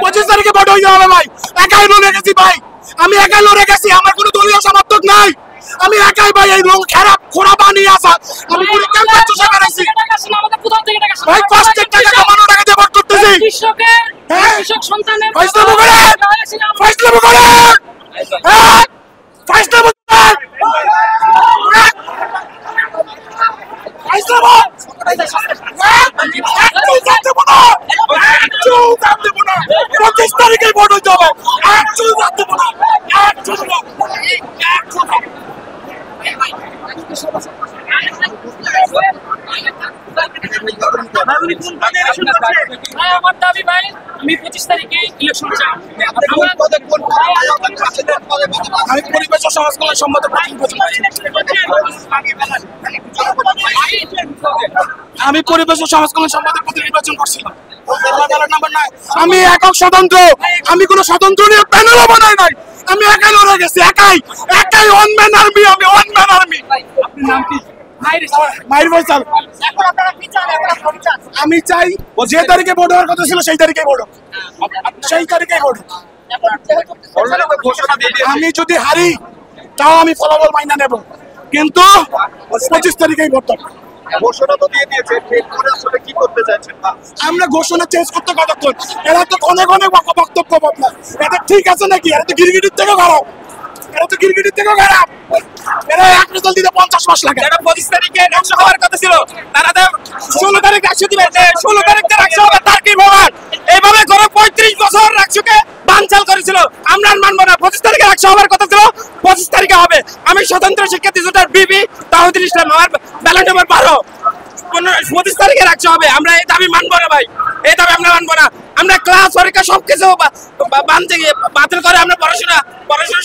25 তারিখে ভোট হইতে হবে ভাই। একাই লড়ে গেছি ভাই, আমি একাই লড়ে গেছি, আমার কোনো দলীয় সমর্থক নাই, আমি একাই ভাই। এই রং খারাপ খোরা বানিয়ে আসা আমি পুরো ক্যাম্পাস চষে বেড়াইছি ভাই। কষ্টের টাকা কামানো টাকা দিয়ে ভোট করতেছি। কৃষক সন্তানের ফাইসলামো করে ফাইসলামো করে ফাইসলামো ফাইসলামো পঁচিশ তারিখে ভোট হইতে হবে। আমার দাবি ভাই, আমি 25 তারিখে ইলেকশন চাই। আমি পরিবেশ ও সমাজ কল্যাণ সম্মত আমি পরিবেশ ও সমাজ কল্যাণ সম্মতের প্রতি নির্বাচন করছিলাম। আমি একক স্বতন্ত্র, আমি কোনো স্বতন্ত্র নিয়ে প্যানেলও বানাই নাই, আমি একাই লড়ে গেছি, একাই একাই ওয়ান ম্যান আর্মি, আমি ওয়ান ম্যান আর্মি। আমি চাই যে তারিখে ভোট হওয়ার কথা ছিল সেই তারিখে ভোট, সেই তারিখে ভোট। আমি যদি হারি তাও আমি ফলাফল মাইনা নেব, কিন্তু 25 তারিখেই ভোট হবে। ঘোষণা তো দিয়ে দিয়েছে, আসলে কি করতে চাইছেন? আমরা ঘোষণা চেঞ্জ করতে কতক্ষণ? এরা তো ঘনে ঘনে বক্তব্য বদলা, এটা ঠিক আছে নাকি? এরা তো গিরগিটির থেকেও খারাপ, এরা তো গিরগিটির থেকেও খারাপ। এরা এক রেজাল্ট দিতে 50 মাস লাগে। যারা 25 তারিখে রাখতে হওয়ার কথা ছিল তারা তো 16 তারিখ রাখতে দিবে, 16 তারিখে রাখতে হবে। তার কি প্রমাণ? এইভাবে করে 35 বছর রাখছুকে বানচাল করেছিল। আমরা আর মানবো না। 25 তারিখে রাখতে হওয়ার কথা ছিল, 25 তারিখে হবে। আমি স্বতন্ত্র শিক্ষার্থী জোটের বিবি তাহিদুল ইসলাম, আমার ব্যালট নম্বর 12। 25 তারিখে রাখতে হবে। আমরা এই দাবি মানবো না ভাই, এই দাবি আমরা মানবো না। আমরা ক্লাস পরীক্ষা সবকিছু বাতিল করে, আমরা পড়াশোনা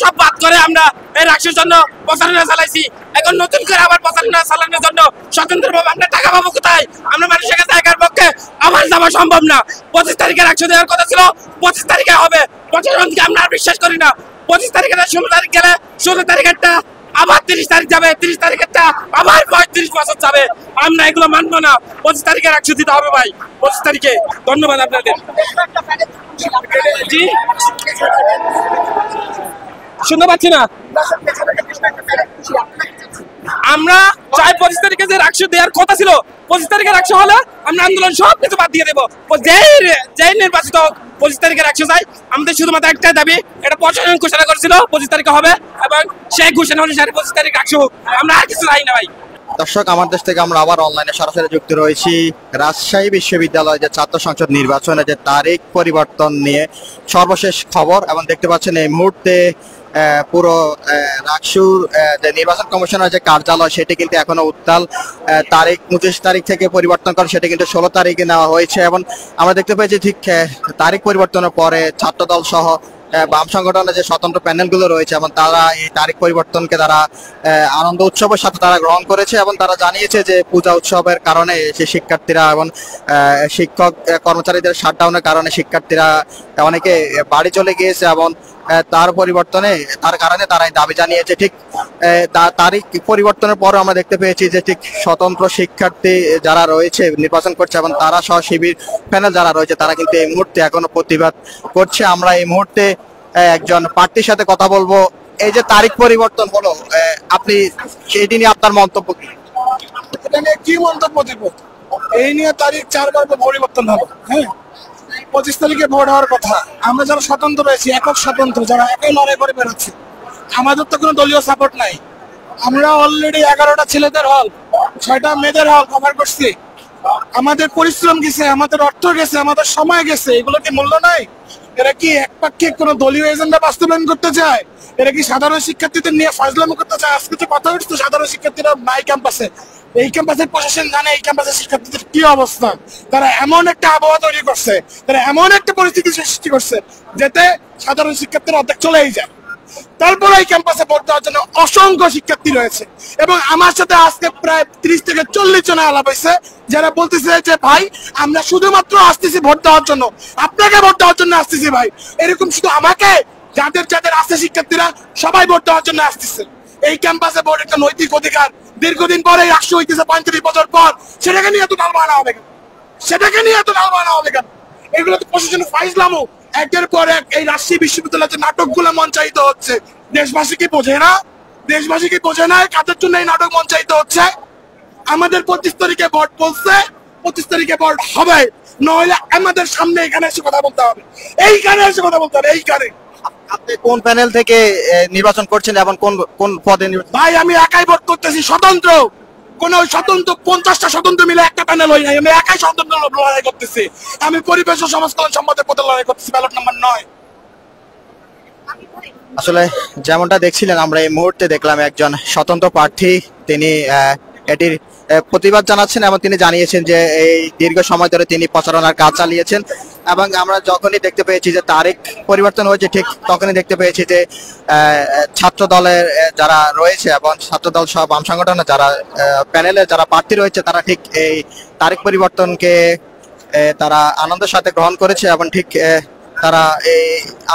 সব বাদ করে আমরা এই রাষ্ট্রের জন্য প্রচারণা চালাইছি। এখন নতুন করে আবার প্রচারণা চালানোর জন্য স্বতন্ত্রভাবে আমরা টাকা পাবো কোথায়? আমরা মানুষের কাছে একার পক্ষে আবার যাওয়া সম্ভব না। 25 তারিখে রাষ্ট্র দেওয়ার কথা ছিল, 25 তারিখে হবে। প্রচারণকে আমরা আর বিশ্বাস করি না। 25 তারিখে 16 তারিখ গেলে 16 তারিখেরটা আবার 30 তারিখ যাবে, 30 তারিখেরটা আবার 35 বছর যাবে। আমরা এগুলো মানবো না। 25 তারিখে রাষ্ট্র দিতে হবে ভাই, 25 তারিখে। ধন্যবাদ আপনাদের। জি শুনতে পাচ্ছি না। আমরা চাই 25 তারিখে যে রাষ্ট্র দেওয়ার কথা ছিল, 25 তারিখে রাষ্ট্র হলে আমরা আন্দোলন সব কিছু বাদ দিয়ে দেবো। যেই নির্বাচিত হোক 25 তারিখে রাষ্ট্র চাই। আমাদের শুধুমাত্র একটাই দাবি, এটা প্রশাসন ঘোষণা করেছিল 25 তারিখে হবে, এবং সেই ঘোষণা অনুসারে 25 তারিখ রাষ্ট্র হোক। আমরা আর কিছু চাই না ভাই। দর্শক, আমার দেশ থেকে আমরা আবার অনলাইনে সরাসরি যুক্ত রয়েছি। রাজশাহী বিশ্ববিদ্যালয়ে যে ছাত্র সংসদ নির্বাচনে যে তারিখ পরিবর্তন নিয়ে সর্বশেষ খবর, এবং দেখতে পাচ্ছেন এই মুহূর্তে পুরো রাকসুর যে নির্বাচন কমিশনের যে কার্যালয় সেটি কিন্তু এখনো উত্তাল। তারিখ 29 তারিখ থেকে পরিবর্তন করে সেটা কিন্তু 16 তারিখে নেওয়া হয়েছে, এবং আমরা দেখতে পেয়েছি ঠিক তারিখ পরিবর্তনের পরে ছাত্রদল সহ বাম সংগঠনের যে স্বতন্ত্র প্যানেলগুলো রয়েছে, এবং তারা এই তারিখ পরিবর্তনকে তারা আনন্দ উৎসবের সাথে তারা গ্রহণ করেছে, এবং তারা জানিয়েছে যে পূজা উৎসবের কারণে যে শিক্ষার্থীরা এবং শিক্ষক কর্মচারীদের শাটডাউনের কারণে শিক্ষার্থীরা অনেকে বাড়ি চলে গিয়েছে, এবং তার পরিবর্তনে তার কারণে তারা দাবি জানিয়েছে। ঠিক তারিখ পরিবর্তনের পরে আমরা দেখতে পেয়েছি যে ঠিক স্বতন্ত্র শিক্ষার্থী যারা রয়েছে নির্বাচন করছে, এবং তারা সহ শিবির প্যানেল যারা রয়েছে তারা কিন্তু এই মুহূর্তে এখনো প্রতিবাদ করছে। আমরা এই মুহূর্তে একজন প্রার্থীর সাথে কথা বলবো। এই যে তারিখ পরিবর্তন হলো, আপনি সেটি নিয়ে আপনার মন্তব্য কি? এটা নিয়ে কি মন্তব্য দিব? এই নিয়ে তারিখ 4 বার পরিবর্তন হলো। হ্যাঁ, 25 তারিখে ভোট হওয়ার কথা। আমরা যারা স্বতন্ত্র রয়েছি, একক স্বতন্ত্র, যারা একাই লড়াই করে বেরোচ্ছি, আমাদের তো কোনো দলীয় সাপোর্ট নাই। আমরা অলরেডি 11টা ছেলেদের হল, 6টা মেয়েদের হল কভার করছি। আমাদের পরিশ্রম গেছে, আমাদের অর্থ গেছে, আমাদের সময় গেছে, এগুলো কি মূল্য নাই? এরা কি একপাক্ষিক কোনো দলীয় এজেন্ডা বাস্তবায়ন করতে চায়? এরা কি সাধারণ শিক্ষার্থীদের নিয়ে ফাজলামো করতে চায়? আজকে তো কথা হচ্ছে সাধারণ শিক্ষার্থীরা নাই ক্যাম্পাসে। এই ক্যাম্পাসের প্রশাসন জানে এই ক্যাম্পাসের শিক্ষার্থীদের কি অবস্থা। তারা এমন একটা আবহাওয়া তৈরি করছে, তারা এমন একটা পরিস্থিতি সৃষ্টি করছে যাতে সাধারণ শিক্ষার্থীরা অর্ধেক চলেই যায়। তারপরে এই ক্যাম্পাসে ভোট দেওয়ার জন্য অসংখ্য শিক্ষার্থী রয়েছে, এবং আমার সাথে আজকে প্রায় 30 থেকে 40 জন আলাপ হয়েছে, যারা বলতেছে যে ভাই আমরা শুধুমাত্র আসতেছি ভোট দেওয়ার জন্য, আপনাকে ভোট দেওয়ার জন্য আসতেছি ভাই। এরকম শুধু আমাকে, যাদের যাদের আছে শিক্ষার্থীরা সবাই ভোট দেওয়ার জন্য আসতেছে। এই ক্যাম্পাসে ভোট একটা নৈতিক অধিকার। দীর্ঘদিন পরে রাষ্ট্র হইতেছে 35 বছর পর, সেটাকে নিয়ে এত ডাল বানা হবে কেন? সেটাকে নিয়ে এত ডাল বানা হবে কেন? এগুলো তো প্রশাসনের ফাইজলামো। একের পর এক এই রাজশাহী বিশ্ববিদ্যালয়ে যে নাটকগুলো মঞ্চায়িত হচ্ছে, দেশবাসী কি বোঝে না? দেশবাসী কি বোঝে না কাদের জন্য এই নাটক মঞ্চায়িত হচ্ছে? আমাদের 25 তারিখে ভোট বলছে, 25 তারিখে ভোট হবে, নইলে আমাদের সামনে এখানে এসে কথা বলতে হবে, এইখানে এসে কথা বলতে হবে, এইখানে। আপনি কোন প্যানেল থেকে নির্বাচন করছেন এবং কোন কোন পদে ভাই আমি একাই ভোট করতেছি, স্বতন্ত্র। কোন স্বতন্ত্র 50টা স্বতন্ত্র মিলে একটা প্যানেল হই নাই, আমি একাই স্বতন্ত্র লড়াই করতেছি। আমি পরিবেশ ও সমাজ কল্যাণ সম্পদের পদে লড়াই করতেছি, ব্যালট নাম্বার 9। আসলে যেমনটা দেখছিলেন, আমরা এই মুহূর্তে দেখলাম একজন স্বতন্ত্র প্রার্থী, তিনি এটির প্রতিবাদ জানাচ্ছেন এবং তিনি জানিয়েছেন যে এই দীর্ঘ সময় ধরে তিনি প্রচারণার কাজ চালিয়েছেন। এবং আমরা যখনই দেখতে পেয়েছি যে তারিখ পরিবর্তন হয়েছে, ঠিক তখনই দেখতে পেয়েছি যে ছাত্র দলের যারা রয়েছে এবং ছাত্র দল সহ বাম সংগঠনের যারা প্যানেলে যারা প্রার্থী রয়েছে, তারা ঠিক এই তারিখ পরিবর্তনকে তারা আনন্দের সাথে গ্রহণ করেছে এবং ঠিক তারা এই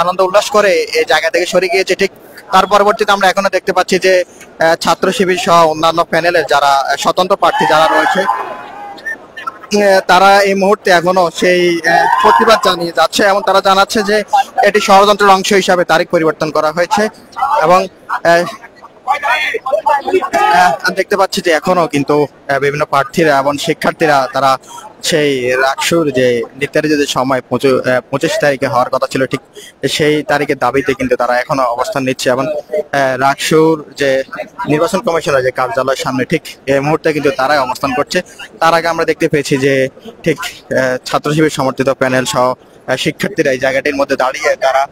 আনন্দ উল্লাস করে এই জায়গা থেকে সরে গিয়েছে। ঠিক তার পরবর্তীতে আমরা এখনো দেখতে পাচ্ছি যে ছাত্র শিবির সহ অন্যান্য প্যানেলের যারা স্বতন্ত্র প্রার্থী যারা রয়েছে, তারা এই মুহূর্তে এখনো সেই প্রতিবাদ জানিয়ে যাচ্ছে এবং তারা জানাচ্ছে যে এটি ষড়যন্ত্রের অংশ হিসাবে তারিখ পরিবর্তন করা হয়েছে। এবং দেখতে পাচ্ছি যে এখনো কিন্তু বিভিন্ন প্রার্থীরা এবং শিক্ষার্থীরা তারা সেই রাকসুর যে নির্ধারিত যে সময় 25 তারিখে হওয়ার কথা ছিল, ঠিক সেই তারিখের দাবিতে কিন্তু তারা এখনো অবস্থান নিচ্ছে। এবং রাকসুর যে নির্বাচন কমিশনের যে কার্যালয়ের সামনে ঠিক এই মুহূর্তে কিন্তু তারাই অবস্থান করছে। তার আগে আমরা দেখতে পেয়েছি যে ঠিক ছাত্র শিবির সমর্থিত প্যানেল সহ শিক্ষার্থীরা এই জায়গাটির মধ্যে দাঁড়িয়ে তারা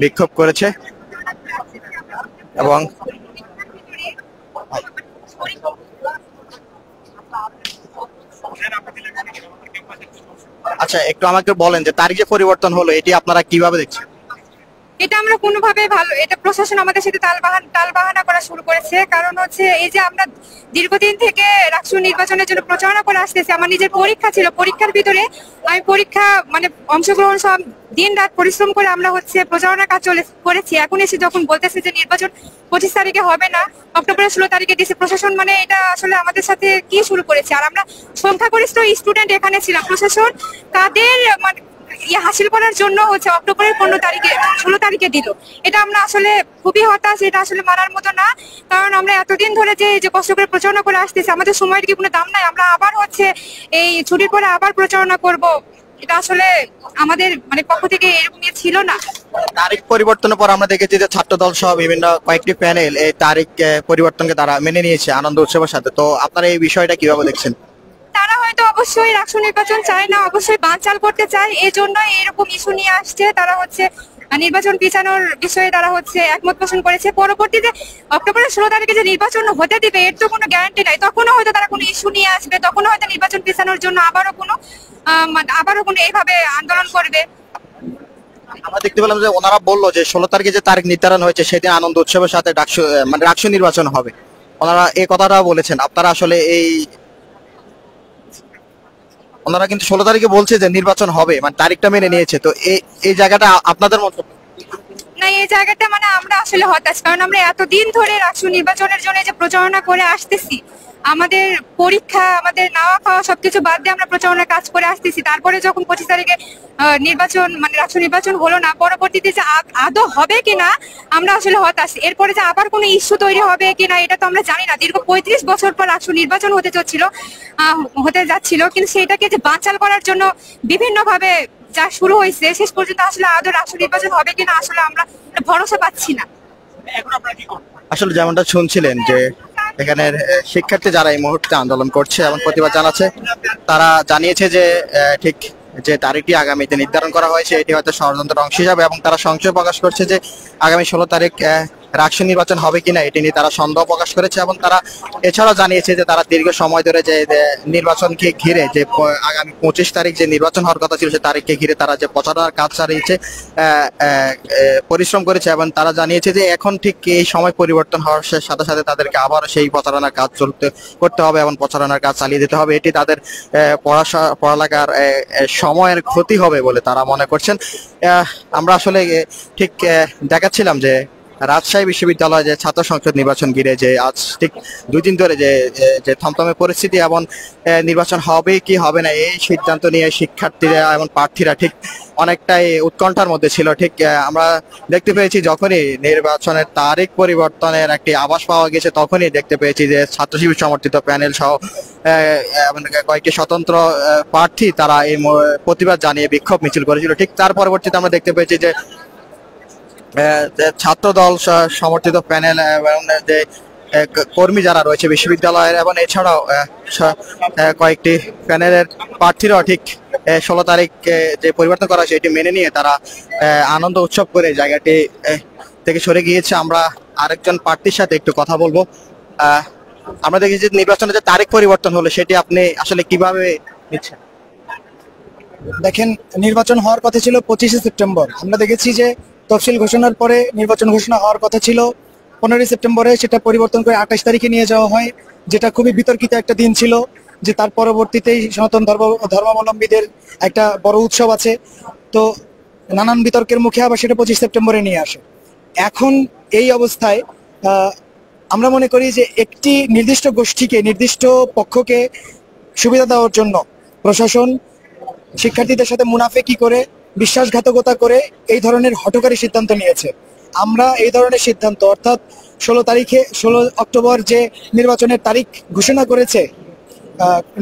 বিক্ষোভ করেছে। এবং আচ্ছা, একটু আমাকে বলেন যে তারিখে পরিবর্তন হলো, এটি আপনারা কিভাবে দেখছেন? এটা আমরা কোনোভাবে ভালো, এটা প্রশাসন আমাদের সাথে টালবাহানা করা শুরু করেছে। কারণ হচ্ছে এই যে আমরা দীর্ঘদিন থেকে রাষ্ট্র নির্বাচনের জন্য প্রচারণা করে আসতেছি। আমার নিজের পরীক্ষা ছিল, পরীক্ষার ভিতরে আমি অংশগ্রহণ সব দিন রাত পরিশ্রম করে আমরা হচ্ছে প্রচারণার কাজ করেছি। এখন এসে যখন বলতেছে যে নির্বাচন 25 তারিখে হবে না, অক্টোবরের 16 তারিখে দিয়েছে প্রশাসন, এটা আসলে আমাদের সাথে কি শুরু করেছে? আর আমরা সংখ্যাগরিষ্ঠ স্টুডেন্ট এখানে ছিলাম, প্রশাসন তাদের হাসিল করার জন্য হচ্ছে অক্টোবরের 16 তারিখে দিল। এটা আমরা আসলে খুবই হতাশ, এটা আসলে মানার মতো না। কারণ আমরা এতদিন ধরে যে কষ্ট করে প্রচারণা করে আসতেছি, আমাদের সময়ের কি কোনো দাম নাই? আমরা আবার হচ্ছে এই ছুটির পরে আবার প্রচারণা করব, এটা আসলে আমাদের পক্ষ থেকে এরকম ছিল না। তারিখ পরিবর্তনের পর আমরা দেখেছি যে ছাত্র দল সহ বিভিন্ন কয়েকটি প্যানেল এই তারিখ পরিবর্তনকে তারা মেনে নিয়েছে আনন্দ উৎসবের সাথে। তো আপনারা এই বিষয়টা কিভাবে দেখছেন? তারা হয়তো অবশ্যই রাষ্ট্র নির্বাচন চায় না, অবশ্যই বানচাল করতে চায়, এই জন্য এরকম ইস্যু নিয়ে আসছে। তারা হচ্ছে নির্বাচন পিছানোর বিষয়ে তারা হচ্ছে একমত পোষণ করেছে। পরবর্তীতে অক্টোবরের 16 তারিখে যে নির্বাচন হতে দিবে এর তো কোনো গ্যারান্টি নাই, তখনও হয়তো তারা কোনো ইস্যু নিয়ে আসবে, তখনও হয়তো নির্বাচন পিছানোর জন্য আবারও কোনো এইভাবে আন্দোলন করবে। আমরা দেখতে পেলাম যে ওনারা বললো যে 16 তারিখে যে তারিখ নির্ধারণ হয়েছে সেদিন আনন্দ উৎসবের সাথে রাষ্ট্র নির্বাচন হবে, ওনারা এই কথাটা বলেছেন। আপনারা আসলে ওনারা কিন্তু 16 তারিখে বলছে যে নির্বাচন হবে, তারিখটা মেনে নিয়েছে। তো এই জায়গাটা আপনাদের মন্তব্য? না, এই জায়গাটা আমরা আসলে হতাশ। কারণ আমরা এতদিন ধরে রাষ্ট্র নির্বাচনের জন্য যে প্রচারণা করে আসতেছি, আমাদের পরীক্ষা, আমাদের নাওয়া খাওয়া সবকিছু বাদ দিয়ে আমরা প্রচারণার কাজ করে আসতেছি। তারপরে যখন 25 তারিখে নির্বাচন রাষ্ট্র নির্বাচন হলো না, পরবর্তীতে যে আদৌ হবে কিনা আমরা আসলে হতাশ। এরপরে যে আবার কোনো ইস্যু তৈরি হবে কিনা এটা তো আমরা জানি না। দীর্ঘ 35 বছর পর রাষ্ট্র নির্বাচন হতে যাচ্ছিল, কিন্তু সেটাকে যে বানচাল করার জন্য বিভিন্ন ভাবে যা শুরু হয়েছে, শেষ পর্যন্ত আসলে আদৌ রাষ্ট্র নির্বাচন হবে কিনা আসলে আমরা ভরসা পাচ্ছি না। আসলে যেমনটা শুনছিলেন যে এখানের শিক্ষার্থী যারা এই মুহূর্তে আন্দোলন করছে এবং প্রতিবাদ জানাচ্ছে, তারা জানিয়েছে যে ঠিক যে তারিখটি আগামীতে নির্ধারণ করা হয়েছে এটি হয়তো ষড়যন্ত্রের অংশ হিসাবে, এবং তারা সংশয় প্রকাশ করছে যে আগামী 16 তারিখ রাষ্ট্র নির্বাচন হবে কিনা এটি নিয়ে তারা সন্দেহ প্রকাশ করেছে। এবং তারা এছাড়াও জানিয়েছে যে তারা দীর্ঘ সময় ধরে যে নির্বাচনকে ঘিরে যে আগামী 25 তারিখ যে নির্বাচন হওয়ার কথা ছিল সে তারিখকে ঘিরে তারা যে প্রচারণার কাজ চালিয়েছে, পরিশ্রম করেছে। এবং তারা জানিয়েছে যে এখন ঠিক এই সময় পরিবর্তন হওয়ার সাথে সাথে তাদেরকে আবার সেই প্রচারণার কাজ করতে হবে এবং প্রচারণার কাজ চালিয়ে যেতে হবে। এটি তাদের পড়ালেখার সময়ের ক্ষতি হবে বলে তারা মনে করছেন। আমরা আসলে ঠিক দেখাচ্ছিলাম যে রাজশাহী বিশ্ববিদ্যালয় যে ছাত্র সংসদ নির্বাচন ঘিরে যে আজ ঠিক 2 দিন ধরে যে যে থমথমে পরিস্থিতি এবং নির্বাচন হবে কি হবে না এই সিদ্ধান্ত নিয়ে শিক্ষার্থীরা এবং প্রার্থীরা ঠিক অনেকটাই উৎকণ্ঠার মধ্যে ছিল। ঠিক আমরা দেখতে পেয়েছি যখনই নির্বাচনের তারিখ পরিবর্তনের একটি আভাস পাওয়া গেছে তখনই দেখতে পেয়েছি যে ছাত্র শিবির সমর্থিত প্যানেল সহ কয়েকটি স্বতন্ত্র প্রার্থী তারা এই প্রতিবাদ জানিয়ে বিক্ষোভ মিছিল করেছিল। ঠিক তার পরবর্তীতে আমরা দেখতে পেয়েছি যে ছাত্র দল সমর্থিত প্যানেল এবং যে কর্মী যারা রয়েছে বিশ্ববিদ্যালয়ের এবং এছাড়াও কয়েকটি প্যানেলের প্রার্থীরাও ঠিক 16 তারিখ যে পরিবর্তন করা হয়েছে এটি মেনে নিয়ে তারা আনন্দ উৎসব করে জায়গাটি থেকে সরে গিয়েছে। আমরা আরেকজন প্রার্থীর সাথে একটু কথা বলবো। আমরা দেখি যে নির্বাচনের যে তারিখ পরিবর্তন হলো সেটি আপনি আসলে কিভাবে নিচ্ছেন? দেখেন, নির্বাচন হওয়ার কথা ছিল 25শে সেপ্টেম্বর। আমরা দেখেছি যে তফসিল ঘোষণার পরে নির্বাচন ঘোষণা হওয়ার কথা ছিল 15 সেপ্টেম্বরে, সেটা পরিবর্তন করে 28 তারিখে নিয়ে যাওয়া হয়, যেটা খুবই বিতর্কিত একটা দিন ছিল। যে তার পরবর্তীতেই সনাতন ধর্মাবলম্বীদের একটা বড় উৎসব আছে, তো নানান বিতর্কের মুখে আবার সেটা 25 সেপ্টেম্বরে নিয়ে আসে। এখন এই অবস্থায় আমরা মনে করি যে একটি নির্দিষ্ট গোষ্ঠীকে, নির্দিষ্ট পক্ষকে সুবিধা দেওয়ার জন্য প্রশাসন শিক্ষার্থীদের সাথে মুনাফেকি করে, বিশ্বাসঘাতকতা করে এই ধরনের হঠকারী সিদ্ধান্ত নিয়েছে। আমরা এই ধরনের সিদ্ধান্ত অর্থাৎ 16 অক্টোবর যে নির্বাচনের তারিখ ঘোষণা করেছে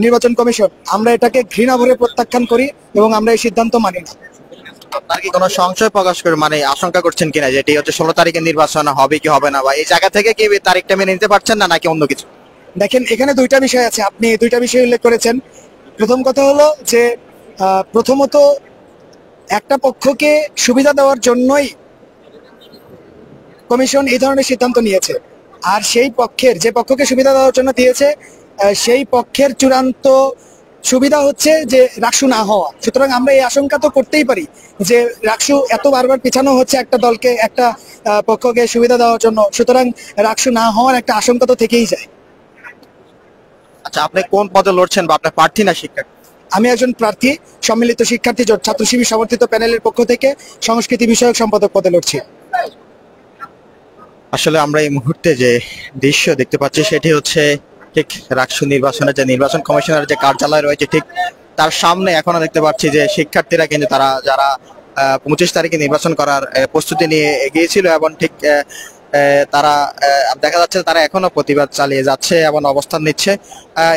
নির্বাচন কমিশন, আমরা এটাকে ঘৃণা ভরে প্রত্যাখ্যান করি এবং আমরা এই সিদ্ধান্ত মানি না। আপনার কি কোনো সংশয় প্রকাশ করে মানে আশঙ্কা করছেন কিনা যে এটি হচ্ছে 16 তারিখে নির্বাচন হবে কি হবে না, বা এই জায়গা থেকে কি তারিখটা মেনে নিতে পারছেন না নাকি অন্য কিছু? দেখেন, এখানে দুইটা বিষয় আছে, আপনি দুইটা বিষয় উল্লেখ করেছেন। প্রথম কথা হলো যে প্রথমত একটা পক্ষকে সুবিধা দেওয়ার জন্যই কমিশন এই ধরনের সিদ্ধান্ত নিয়েছে, আর সেই পক্ষের, যে পক্ষকে সুবিধা দেওয়ার জন্য দিয়েছে সেই পক্ষের চূড়ান্ত সুবিধা হচ্ছে যে রাকসু না হওয়া। সুতরাং আমরা এই আশঙ্কা তো করতেই পারি যে রাকসু এত বারবার পিছানো হচ্ছে একটা দলকে, একটা পক্ষকে সুবিধা দেওয়ার জন্য, সুতরাং রাকসু না হওয়ার একটা আশঙ্কা তো থেকেই যায়। আচ্ছা, আপনি কোন পদে লড়ছেন বা আপনার প্রার্থী না শিক্ষার্থী? আমি একজন প্রার্থী, সম্মিলিত শিক্ষার্থী জোট ছাত্র শিবির সমর্থিত প্যানেলের পক্ষ থেকে সংস্কৃতি বিষয়ক সম্পাদক পদে লড়ছি। আসলে আমরা এই মুহূর্তে যে দৃশ্য দেখতে পাচ্ছি সেটি হচ্ছে ঠিক রাকসু নির্বাচনের যে নির্বাচন কমিশনের যে কার্যালয় রয়েছে ঠিক তার সামনে এখনো দেখতে পাচ্ছি যে শিক্ষার্থীরা কিন্তু তারা যারা 25 তারিখে নির্বাচন করার প্রস্তুতি নিয়ে এগিয়েছিল এবং ঠিক তারা দেখা যাচ্ছে তারা এখনো প্রতিবাদ চালিয়ে যাচ্ছে এবং অবস্থান নিচ্ছে।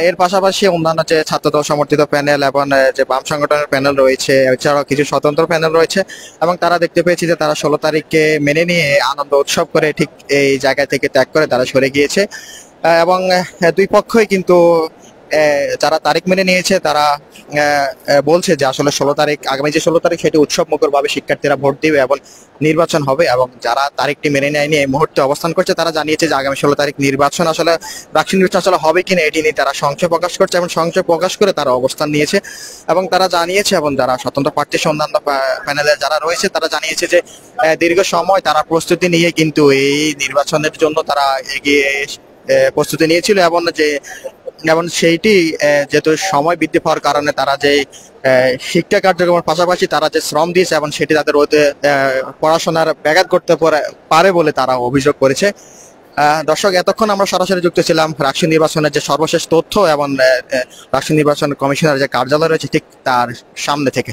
এর পাশাপাশি অন্যান্য যে ছাত্রদল সমর্থিত প্যানেল এবং যে বাম সংগঠনের প্যানেল রয়েছে, এছাড়াও কিছু স্বতন্ত্র প্যানেল রয়েছে এবং তারা দেখতে পেয়েছি যে তারা 16 তারিখকে মেনে নিয়ে আনন্দ উৎসব করে ঠিক এই জায়গা থেকে ত্যাগ করে তারা সরে গিয়েছে। এবং দুই পক্ষই কিন্তু যারা তারিখ মেনে নিয়েছে তারা বলছে যে আসলে 16 তারিখ, আগামী যে 16 তারিখ সেটি উৎসব মুখর ভাবে শিক্ষার্থীরা ভোট দিবে এবং নির্বাচন হবে। এবং যারা তারিখটি মেনে নেয়নি এই মুহূর্তে অবস্থান করছে তারা জানিয়েছে যে আগামী 16 তারিখ নির্বাচন আসলে রাকসু নির্বাচন আসলে হবে কিনা এটি নিয়ে তারা সংশয় প্রকাশ করছে এবং সংশয় প্রকাশ করে তারা অবস্থান নিয়েছে এবং তারা জানিয়েছে, এবং যারা স্বতন্ত্র প্রার্থী অন্যান্য প্যানেলের যারা রয়েছে তারা জানিয়েছে যে দীর্ঘ সময় তারা প্রস্তুতি নিয়ে কিন্তু এই নির্বাচনের জন্য তারা এগিয়ে প্রস্তুতি নিয়েছিল এবং সেইটি যেহেতু সময় বৃদ্ধি পাওয়ার কারণে তারা যে শিক্ষা কার্যক্রমের পাশাপাশি তারা যে শ্রম দিয়েছে এবং সেটি তাদের পড়াশোনার ব্যাঘাত করতে পারে বলে তারা অভিযোগ করেছে। দর্শক, এতক্ষণ আমরা সরাসরি যুক্ত ছিলাম রাকসু নির্বাচনের যে সর্বশেষ তথ্য এবং রাকসু নির্বাচন কমিশনার যে কার্যালয় রয়েছে ঠিক তার সামনে থেকে।